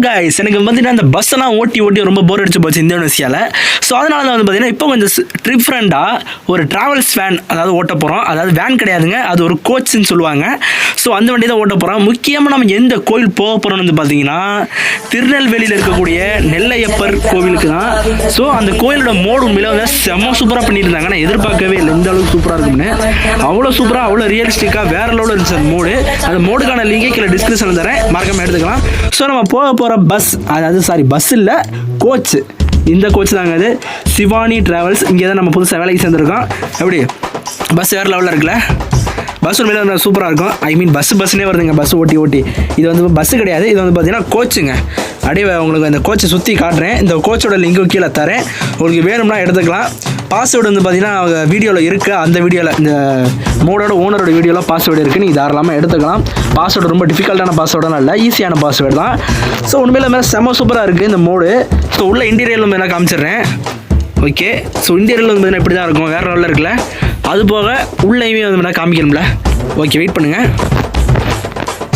Guys எனக்கு பார்த்தீங்கன்னா இந்த பஸ்ஸெல்லாம் ஓட்டி ரொம்ப போர் அடிச்சு போச்சு இந்தோனேசியாவில். ஸோ அதனால தான் வந்து பார்த்தீங்கன்னா இப்போ கொஞ்சம் டிஃப்ரெண்ட்டாக ஒரு ட்ராவல்ஸ் வேன் அதாவது ஓட்ட போகிறோம். அதாவது வேன் கிடையாதுங்க, அது ஒரு கோச்சுன்னு சொல்லுவாங்க. ஸோ அந்த வண்டி தான் ஓட்ட போகிறோம். முக்கியமாக நம்ம எந்த கோயில் போக போகிறோம்னு வந்து பார்த்தீங்கன்னா திருநெல்வேலியில் இருக்கக்கூடிய நெல்லையப்பர் கோவிலுக்கு தான். ஸோ அந்த கோயிலோட மோடு உண்மையில வந்து செம்ம சூப்பராக பண்ணியிருந்தாங்க. நான் எதிர்பார்க்கவே இல்லை இந்த அளவுக்கு சூப்பராக இருக்கும்னு. அவ்வளோ சூப்பராக அவ்வளோ ரியலிஸ்டிக்காக வேற லெவலில் இருந்துச்சு அந்த மோடு. அந்த மோடுக்கான லிங்கை கீழே டிஸ்கிரிப்ஷனில் தரேன், மறக்காம எடுத்துக்கலாம். ஸோ நம்ம போக போகிற பஸ் இல்லை கோச், இந்த கோச் தாங்க அது சிவானி டிராவல்ஸ். இங்கே தான் நம்ம புதுசாக வேலைக்கு சேர்ந்துருக்கோம். எப்படி பஸ் வேறு லெவலில் இருக்குல்ல? பஸ் உண்மையில சூப்பராக இருக்கும். ஐ மீன் பஸ்ஸுனே வருதுங்க, பஸ் ஓட்டி இது வந்து பஸ்ஸு கிடையாது, இது வந்து பார்த்தீங்கன்னா கோச்சுங்க. அப்படியே உங்களுக்கு அந்த கோச்சை சுற்றி காட்டுறேன். இந்த கோச்சோட லிங்கும் கீழே தரேன், உங்களுக்கு வேணும்னா எடுத்துக்கலாம். பாஸ்வேர்டு வந்து பார்த்தீங்கன்னா அவங்க வீடியோவில் இருக்குது. அந்த வீடியோவில் இந்த மோடோட ஓனரோட வீடியோவில் பாஸ்வேர்டு இருக்குது, நீங்கள் தாராளமாக எடுத்துக்கலாம். பாஸ்வேர்டு ரொம்ப டிஃபிகல்ட்டான பாஸ்வேர்டெலாம் இல்லை, ஈஸியான பாஸ்வேர்டு தான். ஸோ உண்மையில செம்ம சூப்பராக இருக்குது இந்த மோடு. ஸோ உள்ள இன்டீரியர் வந்து நான் காமிச்சிடுறேன். ஓகே, ஸோ இன்டீரியர் வந்து பார்த்தீங்கன்னா இப்படி தான் இருக்கும், வேறு லெவலில் இருக்குல்ல? அது போக உள்ளேயுமே வந்து நான் காமிக்கணும்ல. ஓகே, வெயிட் பண்ணுங்கள்.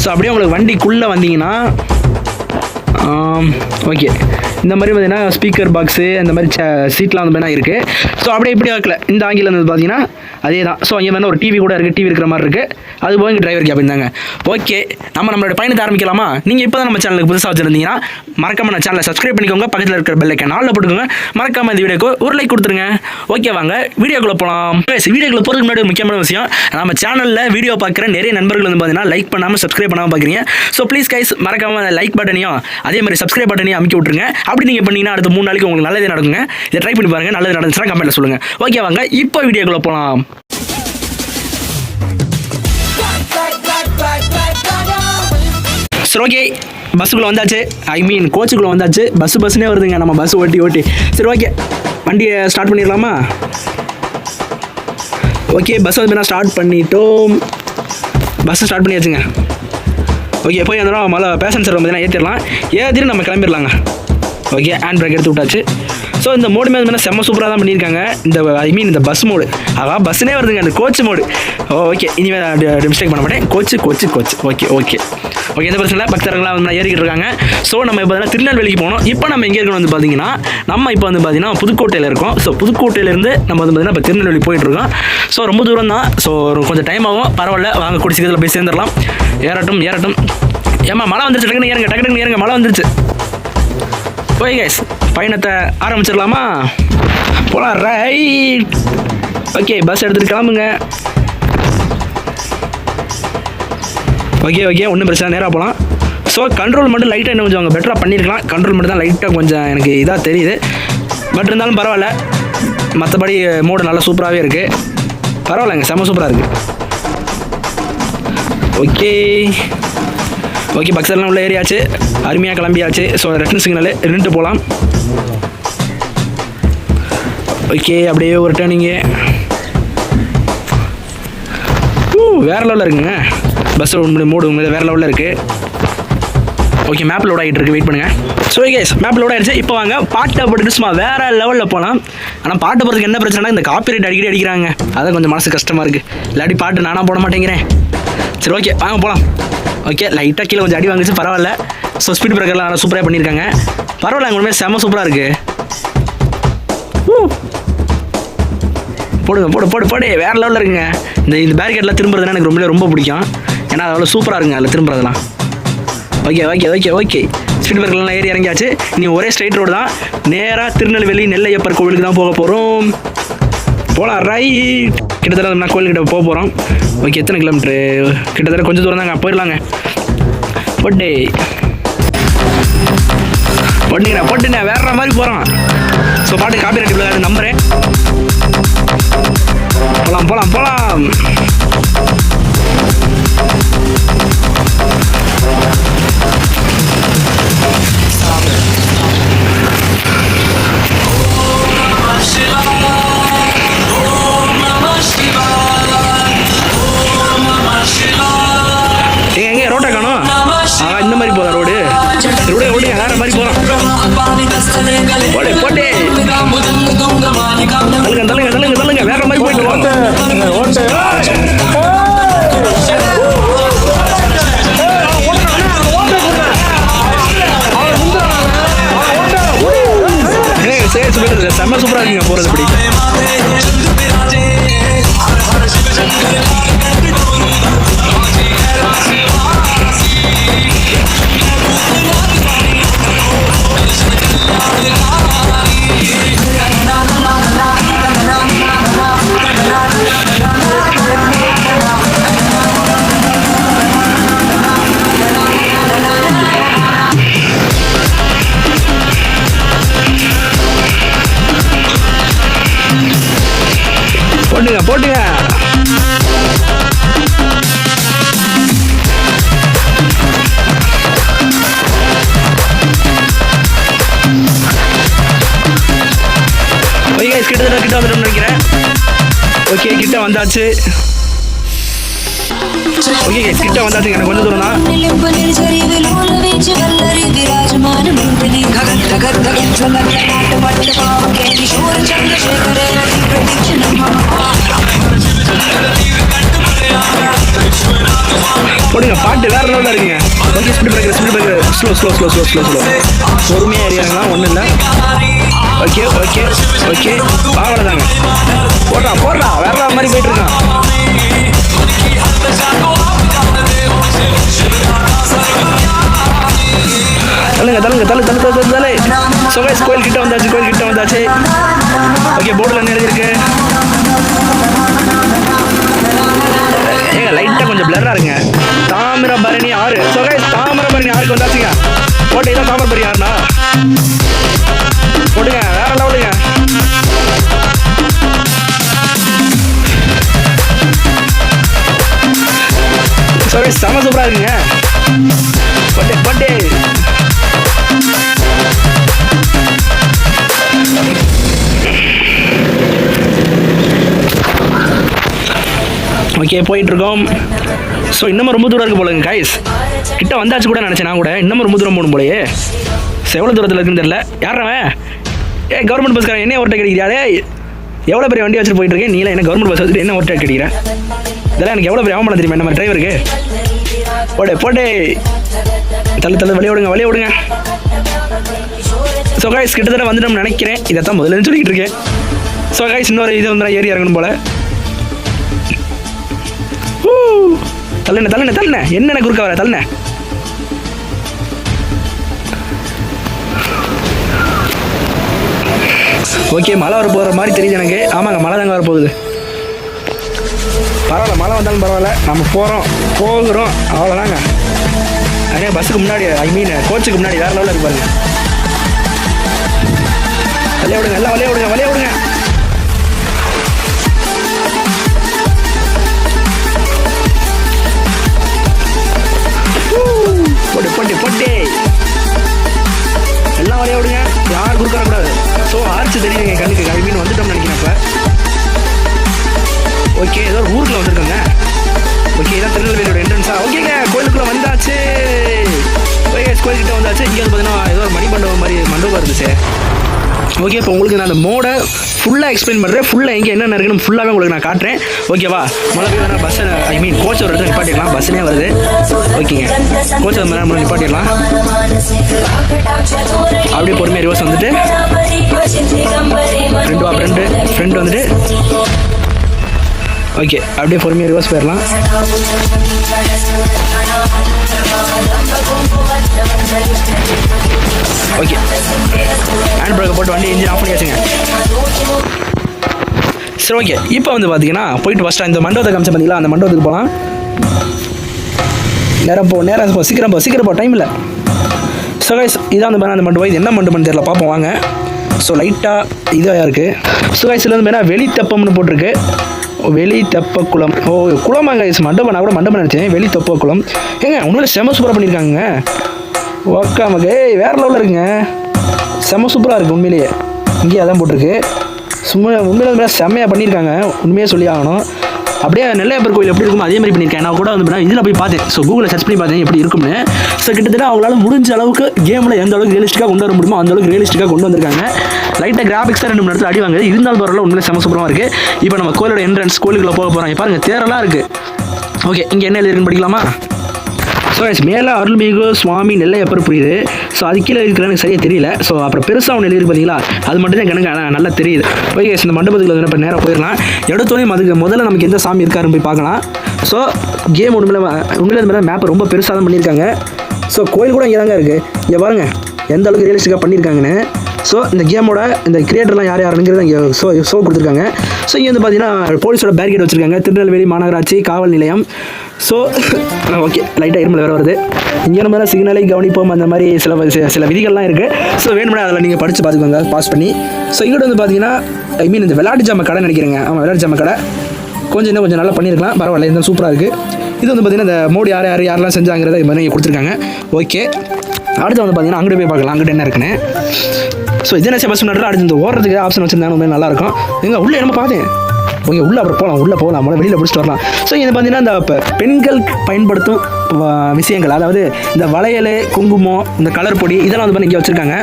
ஸோ அப்படியே உங்களுக்கு வண்டிக்குள்ளே வந்தீங்கன்னா ஓகே இந்த மாதிரி பார்த்தீங்கன்னா ஸ்பீக்கர் பாக்ஸு அந்த மாதிரி சீட்லாம் வந்து வேணா இருக்குது. ஸோ அப்படியே இப்படி ஆக்கல இந்த ஆங்கிலம் வந்து பார்த்தீங்கன்னா அதே தான். ஸோ அங்கே வேணா ஒரு டிவி கூட இருக்குது, டிவி இருக்கிற மாதிரி இருக்குது. அது போக இங்கே டிரைவர் கேப் இருந்தாங்க. ஓகே, நம்மளோட பயணத்தை ஆரம்பிக்கலாமா? நீங்கள் இப்போ தான் நம்ம சேனலுக்கு புதுசாக வச்சுருந்தீங்கன்னா மறக்காம நான் சேனலை சப்ஸ்கிரைப் பண்ணிக்கோங்க, பக்கத்தில் இருக்கிற பெல் ஐக்கான் ஆல்ல போட்டுக்கோங்க, மறக்காம இந்த வீடியோக்கு ஒரு லைக் கொடுத்துருங்க. ஓகே, வாங்க வீடியோக்குள்ளே போகலாம். வீடியோக்குள்ளே போகிறதுக்கு முன்னாடி முக்கியமான விஷயம், நம்ம சேனலில் வீடியோ பார்க்குற நிறைய நண்பர்கள் வந்து பார்த்தீங்கன்னா லைக் பண்ணாமல் சப்ஸ்கிரைப் பண்ணாமல் பார்க்குறீங்க. ஸோ ப்ளீஸ் கைஸ் மறக்காம லைக் பட்டனையும் அதே மாதிரி சப்ஸ்கிரைப் பட்டனையும் அமுக்கி விட்ருங்க. அப்படி நீங்கள் பண்ணீங்கன்னா அடுத்த 3 நாளைக்கு உங்களுக்கு நல்லதே நடக்குங்க. இதை ட்ரை பண்ணி பாருங்கள், நல்லது நடந்துச்சுன்னா கமெண்ட்டில் சொல்லுங்கள். ஓகே, வாங்க இப்போ வீடியோக்குள்ளே போகலாம். சரி, ஓகே, பஸ்ஸுக்குள்ளே வந்தாச்சு. ஐ மீன் கோச்சுக்குள்ளே வந்தாச்சு. பஸ்ஸுனே வருதுங்க, நம்ம பஸ் ஓட்டி. சரி, ஓகே, வண்டியை ஸ்டார்ட் பண்ணிடலாமா? ஓகே, பஸ் வந்து நான் ஸ்டார்ட் பண்ணிட்டோம். பஸ்ஸை ஸ்டார்ட் பண்ணியாச்சுங்க. ஓகே, போய் அந்த மழை பேசஞ்சர் வந்து ஏற்றிடலாம். ஏற்றிட்டு நம்ம கிளம்பிடலாங்க. ஓகே, ஹேண்ட் பிரேக் எடுத்து விட்டாச்சு. ஸோ இந்த மோடு மேலே செம்ம சூப்பராக தான் பண்ணியிருக்காங்க. ஐ மீன் இந்த பஸ் மோடு, அதான் பஸ்ஸுனே வருதுங்க, அந்த கோச் மோடு. ஓகே, இனிமேல் மிஸ்டேக் பண்ண மாட்டேன். கோச்சு. ஓகே, எந்த பிரச்சனை இல்லை. பக்தர்களாக வந்து ஏறிக்கிட்டு இருக்காங்க. ஸோ நம்ம இப்போ திருநெல்வேலிக்கு போகணும். இப்போ நம்ம எங்கே இருக்கணும் வந்து பார்த்தீங்கன்னா, நம்ம இப்போ வந்து பார்த்தீங்கன்னா புதுக்கோட்டையில் இருக்கோம். ஸோ புதுக்கோட்டையிலேருந்து நம்ம வந்து பார்த்தீங்கன்னா இப்போ திருநெல்வேலி போயிட்டுருக்கோம். ஸோ ரொம்ப தூரம் தான். ஸோ கொஞ்சம் டைம் ஆகும், பரவாயில்ல, வாங்க கூடிய சீக்கிரத்தில் போய் சேர்ந்துடலாம். ஏறட்டும். ஏமா மழை வந்துருச்சு, டக்குனு ஏறுங்க, மழை வந்துருச்சு. ஓகே கைஸ், பயணத்தை ஆரம்பிச்சிடலாமா? போலாம், ரைட். ஓகே, பஸ் எடுத்துகிட்டு கிளம்புங்க. ஓகே, ஒன்றும் பிரச்சனை, நேராக போகலாம். ஸோ கண்ட்ரோல் மட்டும் லைட்டாக இன்னும் கொஞ்சம் அவங்க பெட்டராக பண்ணியிருக்கலாம். கண்ட்ரோல் மட்டும் தான் லைட்டாக கொஞ்சம் எனக்கு இதாக தெரியுது. பட் இருந்தாலும் பரவாயில்ல, மற்றபடி மோடு நல்லா சூப்பராகவே இருக்குது. பரவாயில்லைங்க, செம்ம சூப்பராக இருக்குது. ஓகே, பக்ஸர்லாம் உள்ள ஏரியாச்சு, அருமையாக கிளம்பியாச்சு. ஸோ ரெட்டன் சிக்னல் நின்றுட்டு போகலாம். ஓகே, அப்படியே ஒரு டர்னிங்கு. வேறு லெவலில் இருக்குங்க பஸ் மோடு, வேறு லெவலில் இருக்குது. ஓகே, மேப் லோட் ஆகிட்டு இருக்குது, வெயிட் பண்ணுங்கள். ஸோ கேஸ், மேப் லோட் ஆகிடுச்சு. இப்போ வாங்க பாட்டை போட்டுட்டு சும்மா வேறு லெவலில் போகலாம். ஆனால் பாட்டு போகிறதுக்கு என்ன பிரச்சனைனா இந்த காப்பிரைட் அடிக்கடி அடிக்கிறாங்க, அதான் கொஞ்சம் மனசு கஷ்டமாக இருக்குது. இல்லாட்டி பாட்டு நானாக போட மாட்டேங்கிறேன். சரி, ஓகே, வாங்க போகலாம். ஓகே, லைட்டாக கீழே கொஞ்சம் அடி வாங்கிச்சு, பரவாயில்ல. ஸோ ஸ்பீட் பிரேக்கர்லாம் நல்லா சூப்பராக பண்ணியிருக்காங்க, பரவாயில்ல. உங்களுமே செம்ம சூப்பராக இருக்குது. போடு, வேறு லெவலில் இருக்குங்க. இந்த பேரிகேட்லாம் திரும்புறதுனா எனக்கு ரொம்ப பிடிக்கும், ஏன்னா அவ்வளோ சூப்பராக இருக்குங்க அதில் திரும்புறதுலாம். ஓகே, ஸ்பீட் பிரேக்கர்லாம் ஏறி இறங்கியாச்சு. நீ ஒரே ஸ்ட்ரைட் ரோடு தான், நேராக திருநெல்வேலி நெல்லையப்பர் கோவிலுக்கு தான் போக போகிறோம். போகலாம், ரைட். கிட்டத்தட்ட நம்ம கோயில்கிட்ட போக போகிறோம். ஓகே, எத்தனை கிலோமீட்ரு? கிட்டத்தட்ட கொஞ்சம் தூரம் தாங்க, போயிடலாங்க. போட்டுண்ணே வேற மாதிரி போகிறோம். ஸோ பாட்டு காப்பிரைட் இவ்வளோ நம்புறேன். போகலாம். எங்கே ரோட்டை காணும்? இந்த மாதிரி போதா ரோடு வேற மாதிரி போகிறோம். போட்டே தள்ளுங்க, வேற மாதிரி போயிட்டு பிரதர், செம்ம சூப்பராக இருக்குங்க போகிறது இப்படி. போட்டுங்க போட்டுங்க. ஓகே கிட்ட வந்துடும் நினைக்கிறேன். ஓகே கிட்ட வந்தாச்சு. ஓகே கிட்ட வந்தாச்சுங்க, எனக்கு கொஞ்சம் தூரம் தான். போடுங்க, பாட்டு வேற லெவலில் இருக்குங்க. Okay speed breaker slow slow slow slow slow slow பொறுமையாக ஏறியாங்களா, ஒன்றும் இல்லை. ஓகே ஓகே ஓகே அவ்வளோதாங்க. போடுறா வேற மாதிரி போயிட்டு இருக்கான். தள்ளு. சுகேஷ் கோயில் கிட்ட வந்தாச்சு. ஓகே போர்டில் என்ன எழுதிருக்கு? ஏங்க லைட்டாக கொஞ்சம் பிளர்ராக இருங்க. தாமிரபரணி ஆறு. சுகேஷ் தாமிரபரணி ஆறுக்கு வந்தாச்சுங்க. போட்டு இதான் தாமிரபரணி ஆறுனா போடுங்க, வேற லெவலுங்க. சுகேஷ் செம சூப்பராக இருக்குங்க. போட்டு ஓகே போயிட்டுருக்கோம். ஸோ இன்னமும் ரொம்ப தூரம் இருக்குது போலங்க கைஸ். கிட்ட வந்தாச்சு கூட நினச்சேன் நான் கூட. இன்னமும் ரொம்ப தூரம் போகணும் போலையே. ஸோ எவ்வளோ தூரத்தில் இருக்குன்னு தெரியல. யாரவன் கவர்மெண்ட் பஸ்காரன் என்ன ஓட்ட கிடைக்கிறாரே? எவ்வளோ பெரிய வண்டி வச்சுட்டு போயிட்டுருக்கேன். நீலாம் என்ன கவர்மெண்ட் பஸ் வச்சுட்டு என்ன ஓட்ட கிடைக்கிறேன்? இதெல்லாம் எனக்கு எவ்வளோ பெரிய அவமானம் தெரியுமா நம்ம டிரைவருக்கு. போட்டு தள்ளு வழிய விடுங்க. ஸோ கைஸ் கிட்டத்தட்ட வந்துட்டோம்னு நினைக்கிறேன். இதைத்தான் முதல்ல சொல்லிக்கிட்டு இருக்கேன். ஸோ கைஸ் இன்னொரு இது வந்து ஏறி இறங்கணும் போல. தள்ளுன என்ன குறுக்க வர தள்ளுன. ஓகே மழை வர போகிற மாதிரி தெரியுது எனக்கு. ஆமாங்க மழை தாங்க வரப்போகுது. பரவாயில்ல, மழை வந்தாலும் பரவாயில்ல, நம்ம போகிறோம் அவ்வளோதாங்க. அதே பஸ்ஸுக்கு முன்னாடி கோச்சுக்கு முன்னாடி வேறு லெவலில் இருப்பாருங்க. எல்லாம் வழிய விடுங்க. போட்டு எல்லாம் வரைய விடுங்க, யாரும் குறுக்க வரக்கூடாது. ஸோ ஆர்ச்சு தெரியுதுங்க கண்ணுக்கு. வந்துட்டோம்னு நினைக்கிறேன். ஓகே ஏதோ ஒரு ஊருக்குள்ள வந்துருக்கோங்க. ஓகே இதான் திருநெல்வேலியோட என்ட்ரன்ஸா. ஓகேங்க கோயிலுக்குள்ள வந்தாச்சு. கோயில்கிட்ட வந்தாச்சு. இங்கே வந்து பார்த்தீங்கன்னா ஏதோ ஒரு மணிமண்டபம் மாதிரி மண்டபம் இருந்துச்சு. ஓகே இப்போ உங்களுக்கு நான் அந்த மோடை ஃபுல்லாக எக்ஸ்பிளைன் பண்ணுறேன். ஃபுல்லாக எங்கே என்னென்ன இருக்குன்னு ஃபுல்லாகவே உங்களுக்கு நான் காட்டுறேன். ஓகேவா? முதல்ல போய் வேணால் பஸ்ஸை கோச் ஒரு இடத்துல நிப்பாட்டிடலாம். பஸ்ஸுனே வருது. ஓகேங்க கோச் ஒரு நேரம் நிப்பாட்டிடலாம். அப்படியே பொறுமையாக ரிவர்ஸ் வந்துட்டு ஃப்ரெண்டு வந்துட்டு ஓகே அப்படியே பொறுமையாக ரிவர்ஸ் போயிடலாம். ஓகே ஹேண்ட் பிரேக்கை போட்டு வண்டி இன்ஜின் ஆஃப் பண்ணி வச்சுங்க. சரி ஓகே இப்போ வந்து பார்த்தீங்கன்னா போயிட்டு ஃபஸ்ட்டு இந்த மண்டபத்தை காமிச்ச பார்த்தீங்களா, அந்த மண்டபத்துக்கு போகலாம். நேரம் சீக்கிரம் போ டைம் இல்லை. ஸோ கைஸ் இதான் வந்து அந்த மண்டபம். இது என்ன மண்டபம்னு தெரியல, பார்ப்போம் வாங்க. ஸோ லைட்டாக இதாக இருக்குது. ஸோ கைஸ் இதில் வந்து வெளித்தப்பம்னு போட்டிருக்கு. வெளித்தப்பக்குளம். குளமாங்க கைஸ். மண்டபம் நான் கூட மண்டபம் நினச்சேன். வெளித்தப்பக்குளம். ஏங்க உண்மையில செம சூப்பராக பண்ணியிருக்காங்க. ஓக்காமக்கு வேறு லெவலில் இருக்குங்க. செம சூப்பராக இருக்குது உண்மையிலேயே. இங்கேயே அதான் போட்டிருக்கு. உண்மையில செம்மையாக பண்ணியிருக்காங்க. உண்மையாக சொல்லி ஆகணும். அப்படியே நெல்லையப்பர் கோயில் எப்படி இருக்கும் அதே மாதிரி பண்ணியிருக்கேன். நான் கூட வந்து இதில் போய் பார்த்தேன். ஸோ கூகுளில் சர்ச் பண்ணி பார்த்தேன் எப்படி இருக்கும்னு. ஸோ கிட்டத்தட்ட அவங்களால முடிஞ்ச அளவுக்கு கேமில் எந்த அளவுக்கு ரியலிஸ்டிக்காக கொண்டு வர முடியுமோ அந்த அளவுக்கு ரியலிஸ்டிக்காக கொண்டு வந்திருக்காங்க. லைட்டாக கிராஃபிக்ஸாக 2 மணி நேரத்தில் அடி வாங்குது. இருந்தாலும் பரவாயில்ல, உண்மையிலே செம சூப்பராக இருக்குது. இப்போ நம்ம கோயிலோட என்ட்ரன்ஸ் கோயிலுக்குள்ளே போக போகிறோம். பாருங்கள் தேரெல்லாம் இருக்குது. ஓகே இங்கே என்ன எழுதிருக்குன்னு படிக்கலாமா? ஸோ மேலே அருள்மிகு சுவாமி நெல்லையப்பர் புரியுது. ஸோ அது கீழே இருக்கிற எனக்கு சரியாக தெரியல. ஸோ அப்புறம் பெருசாக ஒன்று எழுதி பார்த்தீங்களா, அது மட்டும் தான் எனக்கு நல்லா தெரியுது. ஓகே, இந்த மண்டபத்துக்கு இப்போ நேராக போயிடலாம். எடுத்தோடனே அதுக்கு முதல்ல நமக்கு எந்த சாமி இருக்காருன்னு போய் பார்க்கலாம். ஸோ கேம் உண்மையிலே இந்த மாதிரி மேப்பை ரொம்ப பெருசாக தான் பண்ணியிருக்காங்க. ஸோ கோயில் கூட இங்கே தாங்க இருக்குது. இங்கே பாருங்கள் எந்த அளவுக்கு ரியலிஸ்டிக்காக பண்ணியிருக்காங்கன்னு. ஸோ இந்த கேமோட இந்த கிரியேட்டர்லாம் யாருங்கிறது இங்கே ஷோ கொடுத்துருக்காங்க. ஸோ இங்கே வந்து பார்த்தீங்கன்னா போலீஸோட பேரிகேட் வச்சுருக்காங்க. திருநெல்வேலி மாநகராட்சி காவல் நிலையம். ஸோ ஓகே, லைட்டாக இருமல் வேறு வருது. இங்கே நம்ம சிக்னலை கவனிப்போம், அந்த மாதிரி சில விதிகள்லாம் இருக்குது. ஸோ வேணும்னா அதில் நீங்கள் படித்து பார்த்துக்கோங்க பாஸ் பண்ணி. ஸோ இங்கிட்ட வந்து பார்த்தீங்கன்னா இந்த விளையாட்டு ஜாம கடை நினைக்கிறேங்க. ஆமாம், விளையாட்டு ஜாம கடை கொஞ்சம் நல்லா பண்ணியிருக்கலாம், பரவாயில்ல, இந்த சூப்பராக இருக்குது. இது வந்து பார்த்தீங்கன்னா இந்த மோடி யாரெல்லாம் செஞ்சாங்கிறத இது மாதிரி கொடுத்துருக்காங்க. ஓகே, அடுத்து வந்து பார்த்தீங்கன்னா அங்கிட்ட போய் பார்க்கலாம் அங்கிட்ட என்ன இருக்குன்னு. ஸோ இதே பஸ் பண்ணுறது அடுத்து இந்த ஓடுறதுக்கு ஆப்ஷன் வச்சுருந்தாங்க, நல்லாயிருக்கும். எங்கே உள்ளே நம்ம பார்த்தேன். ஓகே, உள்ளே அப்புறம் போகலாம் வெளியில் பிடிச்சிட்டு வரலாம். ஸோ இது பார்த்தீங்கன்னா இந்த பெண்கள் பயன்படுத்தும் விஷயங்கள், அதாவது இந்த வளையல், குங்குமம், இந்த கலர் பொடி, இதெல்லாம் வந்து பண்ணி இங்கே வச்சுருக்காங்க.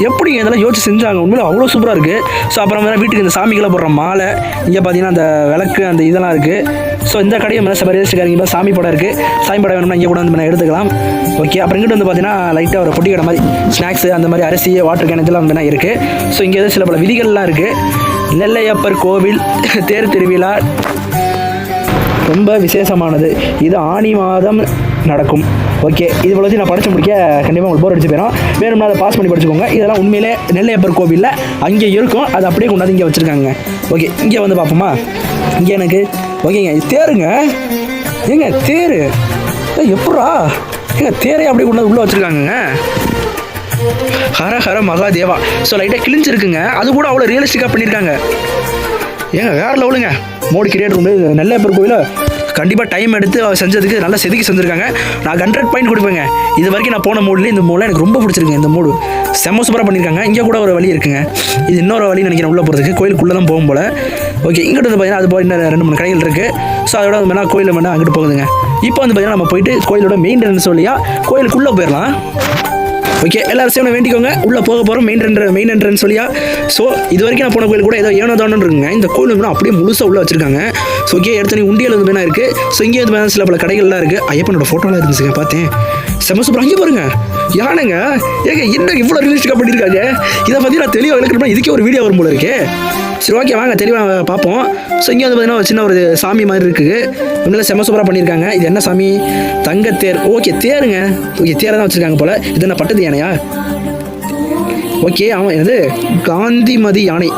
எப்படி இதெல்லாம் யோசிச்சு செஞ்சாங்க, உண்மையில அவ்வளோ சூப்பராக இருக்குது. ஸோ அப்புறம் வேறு வீட்டுக்கு இந்த சாமிகளை போடுற மாலை, இங்கே பார்த்தீங்கன்னா அந்த விளக்கு, அந்த இதெல்லாம் இருக்குது. ஸோ இந்த கடையை மேலே சபரியாக சாமி படம் இருக்குது. சாமி படம் வேணும்னா இங்கே கூட வந்து எடுத்துக்கலாம். ஓகே, அப்புறம் இங்கிட்ட வந்து பார்த்தீங்கன்னா லைட்டாக ஒரு பொட்டி கடை மாதிரி ஸ்நாக்ஸு, அந்த மாதிரி அரிசி, வாட்டர் கேன் இதெல்லாம் வந்து இருக்குது. ஸோ இங்கே சில பல விதிகள்லாம் இருக்குது. நெல்லையப்பர் கோவில் தேர் திருவிழா ரொம்ப விசேஷமானது. இது ஆனி மாதம் நடக்கும். ஓகே, இது போல நான் படித்து முடிக்க கண்டிப்பாக உங்களுக்கு போர் அடிச்சு போயிடும். வேணும்னா அதை பாஸ் பண்ணி படிச்சுக்கோங்க. இதெல்லாம் உண்மையிலே நெல்லையப்பர் கோவிலில் அங்கே இருக்கும், அது அப்படியே கொண்டாந்து இங்கே வச்சுருக்காங்க. ஓகே, இங்கே வந்து பார்ப்போமா. இங்கே எனக்கு ஓகேங்க, தேருங்க. ஏங்க தேர் எப்படா தேரே அப்படியே கொண்டாந்து உள்ளே வச்சுருக்காங்கங்க. ஹர ஹர மகாதேவா. ஸோ லைட்டாக கிழிஞ்சிருக்குங்க, அது கூட அவ்வளோ ரியலிஸ்டிக்காக பண்ணியிருக்காங்க. ஏங்க வேறு லெவலுங்க. மோடி கிரியேட்டர் வந்து நெல்லையப்பர் கோயிலை கண்டிப்பாக டைம் எடுத்து செஞ்சதுக்கு நல்லா செதுக்கி செஞ்சுருக்காங்க. நான் 100 பாயிண்ட் கொடுப்பேங்க. இது வரைக்கும் நான் போன மோடில் இந்த மோடில் எனக்கு ரொம்ப பிடிச்சிருக்குங்க. இந்த மோடு செம்ம சூப்பராக பண்ணியிருக்காங்க. இங்கே கூட ஒரு வழி இருக்குங்க, இது இன்னொரு வழி நினைக்கிறேன் உள்ளே போகிறதுக்கு, கோயிலுக்குள்ளே தான் போகும் போல். ஓகே, இங்கிட்ட வந்து பார்த்தீங்கன்னா அது போய் இன்னும் 2-3 கடைகள் இருக்குது. ஸோ அதோட வந்து கோயிலில் வேணால் அங்கிட்டு போகுதுங்க. இப்போ வந்து பார்த்தீங்கன்னா நம்ம போயிட்டு கோயிலோட மெயின் என்ட்ரன்ஸ் வழியா கோயிலுக்குள்ளே போயிடலாம். ஓகே, எல்லாரும் சேவனை வேண்டிக்கோங்க. உள்ளே போக போகிறோம் மெயின் என்ட்ரன்ஸ் வழியா. ஸோ இது வரைக்கும் நான் போன கோயில் கூட ஏதோ ஏனோதானு இருக்குங்க. இந்த கோயில் வந்து அப்படியே முழுசாக உள்ளே வச்சிருக்காங்க. ஸோ ஓகே, எடுத்து உண்டியல் வந்து வேணா இருக்குது. ஸோ இங்கே வந்து சில பல கடைகள்லாம் இருக்குது. ஐயப்பனோட ஃபோட்டோலாம் இருந்துச்சுங்க, பார்த்தேன். செம்ம சூப்பர். அங்கே பாருங்க யானைங்க. ஏங்க என்ன இவ்வளோ ரியலிஸ்டிக்காக பண்ணியிருக்காங்க. இதை பற்றி நான் தெளிவாக விளக்கணும்னா இதுக்கே ஒரு வீடியோ வரும் போல இருக்கு. சரி ஓகே, வாங்க தெளிவாக பார்ப்போம். ஸோ இங்கே வந்து பார்த்தீங்கன்னா சின்ன ஒரு சாமி மாதிரி இருக்குது. உண்மையில செம்ம சூப்பராக பண்ணியிருக்காங்க. இது என்ன சாமி? தங்கத்தேர். ஓகே, தேருங்க. ஓகே, தேரை தான் வச்சுருக்காங்க போல். இது என்ன பட்டது யானையா? ஓகே, ஆமாம், இது காந்திமதி யானை.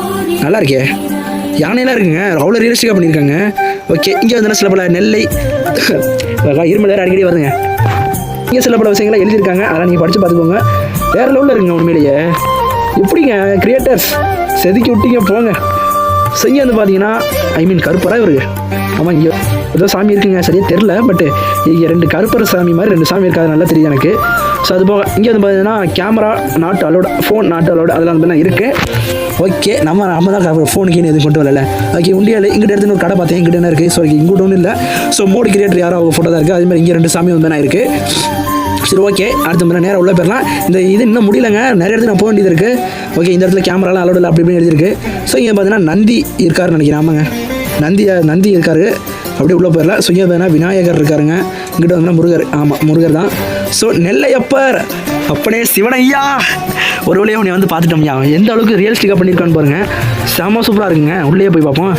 நல்லா இருக்கே, யானையெல்லாம் இருக்குங்க, அவ்வளோ ரியலிஸ்டிக்காக பண்ணியிருக்காங்க. ஓகே, இங்கே வந்து சில பல நெல்லை இருமல் வேறு அடிக்கடி வருதுங்க. இங்கே சில பல விஷயங்கள்லாம் எழுதியிருக்காங்க, அதெல்லாம் நீங்கள் படித்து பார்த்துக்கோங்க. வேறு லெவலில் இருக்குங்க உண்மையிலேயே. எப்படிங்க கிரியேட்டர்ஸ் செதுக்கி விட்டீங்க போங்க. செய்ய வந்து பார்த்தீங்கன்னா கருப்பராக இவருக்கு. ஆமாம், இங்கே ஏதோ சாமி இருக்குங்க, சரியாக தெரில. பட் இங்கே 2 கருப்பர் சாமி மாதிரி 2 சாமி இருக்காது, நல்லா தெரியுது எனக்கு. ஸோ அது போக இங்கே வந்து பார்த்தீங்கன்னா camera not allowed, phone not allowed, அதெல்லாம் வந்து இருக்குது. ஓகே, நம்ம தான் ஃபோனுக்கு எதுவும் கொண்டு வரல. ஓகே, உண்டியால் இங்கிட்ட எடுத்து ஒரு கடை பார்த்தேன், இங்கிட்ட என்ன இருக்குது. ஸோ இங்கிட்ட ஒன்றும் இல்லை. ஸோ மோடி கிரியேட்டர் யாரோ அவங்க ஃபோட்டோ தான் இருக்குது. அதேமாதிரி இங்கே 2 சாமி வந்து இருக்குது. சரி ஓகே, அடுத்த முறை நேரம் உள்ளே போயிடலாம். இந்த இது இன்னும் முடியலைங்க, நிறைய இடத்துல நான் போக வேண்டியது இருக்குது. ஓகே, இந்த இடத்துல கேமராலாம் அலோடு இல்லை அப்படி இப்படின்னு எழுதிருக்கு. ஸோ இங்கே பார்த்தீங்கன்னா நந்தி இருக்காருன்னு நினைக்கிறேன். ஆமாங்க, நந்தி இருக்காரு. அப்படியே உள்ளே போயிடலாம். ஸோ இங்கே பார்த்தீங்கன்னா விநாயகர் இருக்காருங்க. இங்கிட்ட வந்து முருகர். ஆமாம், முருகர் தான். ஸோ நெல்லையப்பர் அப்பனே சிவனையா ஒரு வழியாக உன்னை வந்து பார்த்துட்டோம்யா. எந்த அளவுக்கு ரியலிஸ்டிக்காக பண்ணியிருக்கான்னு பாருங்கள். செம்ம சூப்பராக இருக்குங்க. உள்ளே போய் பார்ப்போம்.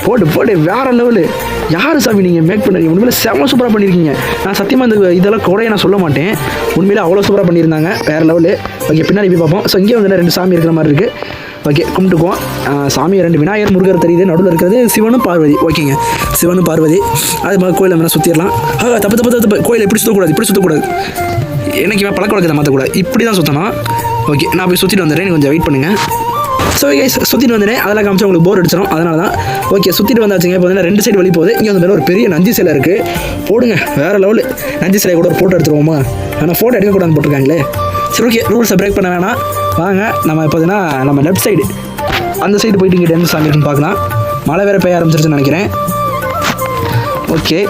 போட்டு வேறு லெவலு. யார் சாமி நீங்கள் மேக் பண்ணுறீங்க? உண்மையில செம்ம சூப்பராக பண்ணியிருக்கீங்க. நான் சத்தியமாக இந்த இதெல்லாம் கூட நான் சொல்ல மாட்டேன். உண்மையில அவ்வளோ சூப்பராக பண்ணியிருந்தாங்க, வேறு லெவலு. ஓகே, பின்னாடி போய் பார்ப்போம். ஸோ இங்கே வந்து 2 சாமி இருக்கிற மாதிரி இருக்குது. ஓகே, கும்பிட்டுக்குவோம். சாமி 2 விநாயகர், முருகர் தெரியுது. நடுவில் இருக்கிறது சிவனும் பார்வதி. ஓகேங்க, சிவனும் பார்வதி. அது மாதிரி கோயிலை வேணால் சுற்றிடலாம். தப்பு கோயிலை இப்படி சுற்றக்கூடாது. என்றைக்குமே பழக்க வழக்கத்தை மாற்றக்கூடாது, இப்படி தான் சுற்றணும். ஓகே, நான் போய் சுற்றிட்டு வந்துடுறேன், கொஞ்சம் வெயிட் பண்ணுங்கள். ஸோ கைஸ், சுற்றிட்டு வந்துடுறேன். அதெல்லாம் காமிச்சா உங்களுக்கு போர் அடிச்சிடும், அதனால தான். ஓகே, சுற்றிட்டு வந்தாச்சுங்க. இப்போ வந்து 2 சைடு வழி போகுது. இங்கே வந்து ஒரு பெரிய நந்தி சிலை இருக்குது. போடுங்க, வேறு லெவலு. நந்தி சிலை கூட ஒரு ஃபோட்டோ எடுத்துருவோமா? ஆனால் ஃபோட்டோ எடுக்கக்கூடாதுன்னு போட்டிருக்காங்களே. சரி ஓகே, ரூல்ஸை பிரேக் பண்ண வேணாம். வாங்க, நம்ம இப்போதுன்னா நம்ம லெஃப்ட் சைடு அந்த சைடு போயிட்டு இங்கிட்ட எந்த சாமி இருக்குன்னு பார்க்கலாம். மழை வேறு பெய்ய ஆரம்பிச்சிருச்சுன்னு நினைக்கிறேன். ஓகே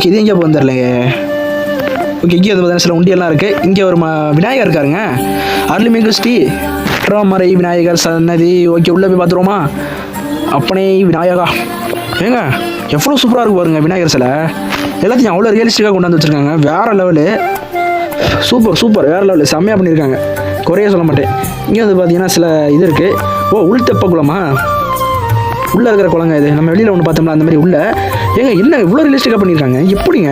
இது எங்கே போக வந்துடலைங்க. ஓகே, இங்கே வந்து பார்த்தீங்கன்னா சில உண்டியெல்லாம் இருக்குது. இங்கே ஒரு விநாயகர் இருக்காருங்க. அருள்மிகு ஸ்ரீ மறை விநாயகர் சன்னதி. ஓகே, உள்ளே போய் பார்த்துருவோமா? அப்பனே விநாயகா. ஏங்க எவ்வளோ சூப்பராக இருக்கு பாருங்க விநாயகர் சிலை. எல்லாத்தையும் அவ்வளோ ரியலிஸ்டிக்காக கொண்டாந்து வச்சுருக்காங்க. வேறு லெவலு, சூப்பர் வேறு லெவலு, செம்மையாக பண்ணியிருக்காங்க, குறைய சொல்ல மாட்டேன். இங்கே வந்து பார்த்தீங்கன்னா சில இது இருக்குது. ஓ, உள்தெப்ப குளமா, உள்ளே இருக்கிற குளங்க இது. நம்ம வெளியில் ஒன்று பார்த்தோம்னா அந்த மாதிரி உள்ள என்ன இவ்வளோ ரியலிஸ்டிக்காக பண்ணியிருக்காங்க, எப்படிங்க?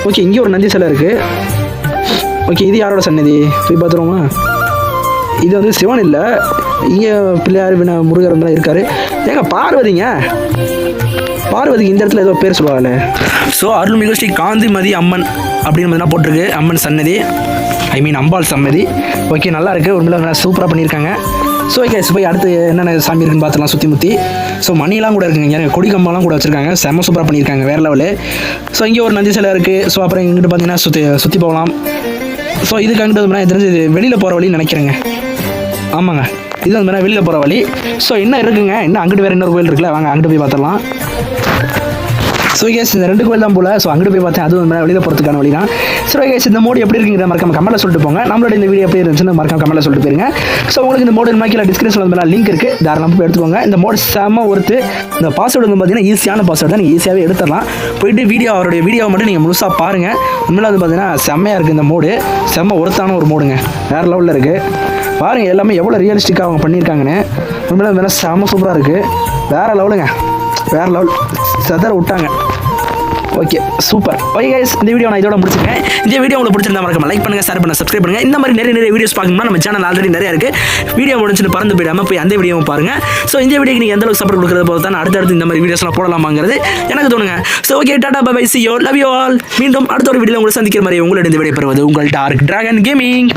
ஓகே, இங்கே ஒரு நந்தி சிலை இருக்குது. ஓகே, இது யாரோட சன்னதி போய் பார்த்துருவோமா? இது வந்து சிவன் இல்லை, இங்கே பிள்ளையார் முருகர் தான் இருக்கார். பார்வதிக்கு இந்த இடத்துல ஏதோ பேர் சொல்லுவாங்கல்ல. ஸோ அருள்மிகு ஸ்ரீ காந்திமதி அம்மன் அப்படின்னு பார்த்தீங்கன்னா போட்டிருக்கு, அம்மன் சன்னதி, அம்பாள் சன்னதி. ஓகே, நல்லா இருக்குது, ஒரு சூப்பராக பண்ணியிருக்காங்க. ஸோ ஓகே, போய் அடுத்து என்னென்ன சாமி இருக்குன்னு பார்த்துலாம் சுற்றி முற்றி. ஸோ மணிலாம் கூட இருக்குங்க, எனக்கு கொடி கம்பெல்லாம் கூட வச்சுருக்காங்க, செம்ம சூப்பராக பண்ணியிருக்காங்க, வேறு லெவலு. ஸோ இங்கே ஒரு நந்தி சிலை இருக்குது. ஸோ அப்புறம் இங்கிட்டு பார்த்தீங்கன்னா சுற்றி போகலாம். ஸோ இதுக்கு அங்கிட்டு தெரிஞ்சு இது வெளியில் போகிற வழின்னு நினைக்கிறேங்க. ஆமாங்க, இது வந்து வெளியில் போகிற வழி. ஸோ என்ன இருக்குங்க, இன்னும் அங்கிட்டு வேறு இன்னொரு கோயில் இருக்குல்ல, வாங்க அங்கிட்டு போய் பார்த்துடலாம். ஸோ கேஸ் இந்த 2 கோயில் தான் போல. ஸோ அங்கிட்டு போய் பார்த்தேன், அதுவும் வெளியில் போகிறதுக்கான வழி தான். ஸோ கேஸ் இந்த மோடு எப்படி இருக்குங்கிற மறக்காம கமெண்ட்டில் சொல்லிட்டு போங்க. நம்மளோட இந்த வீடியோ எப்படி இருந்துச்சுன்னு மறக்காம கமெண்ட்டில் சொல்லிட்டு போயிருங்க. ஸோ உங்களுக்கு இந்த மோடு கீழே டிஸ்கிரிப்ஷனில் லிங்க் இருக்குது, தாராளமாக போய் எடுத்துக்கோங்க. இந்த மோடு செம்ம ஒருத்து. இந்த பாஸ்வேர்டு வந்து பார்த்தீங்கன்னா ஈஸியான பாஸ்வேர்டு தான், நீங்கள் ஈஸியாகவே எடுத்துடலாம். போயிட்டு அவருடைய வீடியோவை மட்டும் நீங்கள் முழுசாக பாருங்கள். உண்மையில வந்து பார்த்தீங்கன்னா செம்மையாக இருக்குது இந்த மோடு, செம்ம ஒருத்தான ஒரு மோடுங்க, வேறு லெவலில் இருக்குது. பாருங்கள் எல்லாமே எவ்வளோ ரியலிஸ்டிக்காக அவங்க பண்ணியிருக்காங்கன்னு. உண்மையில வந்து செம்ம சூப்பராக இருக்குது, வேறு லெவலுங்க, வேறு லெவல், செதற விட்டாங்க. Okay, super. ஓகே கைஸ், இந்த வீடியோ நான் இதோட முடிச்சிருக்கேன். இந்த வீடியோ உங்களுக்கு பிடிச்சிருந்தா மறக்காம லைக் பண்ணுங்கள், ஷேர் பண்ணுங்கள், சப்ஸ்கிரைப் பண்ணுங்கள். இந்த மாதிரி நிறைய வீடியோஸ் பார்க்கணும்னா நம்ம சேனல் ஆல்ரெடி நிறைய இருக்குது. வீடியோ முடிச்சுட்டு பறந்து போயிடாமல் போய் அந்த வீடியோவும் பாருங்கள். ஸோ இந்த வீடியோக்கு நீங்கள் எந்த அளவுக்கு சப்போர்ட் கொடுக்குறது போது தான் அடுத்தடுத்து இந்த மாதிரி வீடியோஸ்லாம் போடலாமாங்கிறது எனக்கு தோணுங்க. So okay, tata bye, see you, love you all. மீண்டும் அடுத்த ஒரு வீடியோ உங்களை சந்திக்கிற மாதிரி உங்களோட இந்த வீடியோ பெறுவது உங்கள் டார்க் டிராகன் கேமிங்.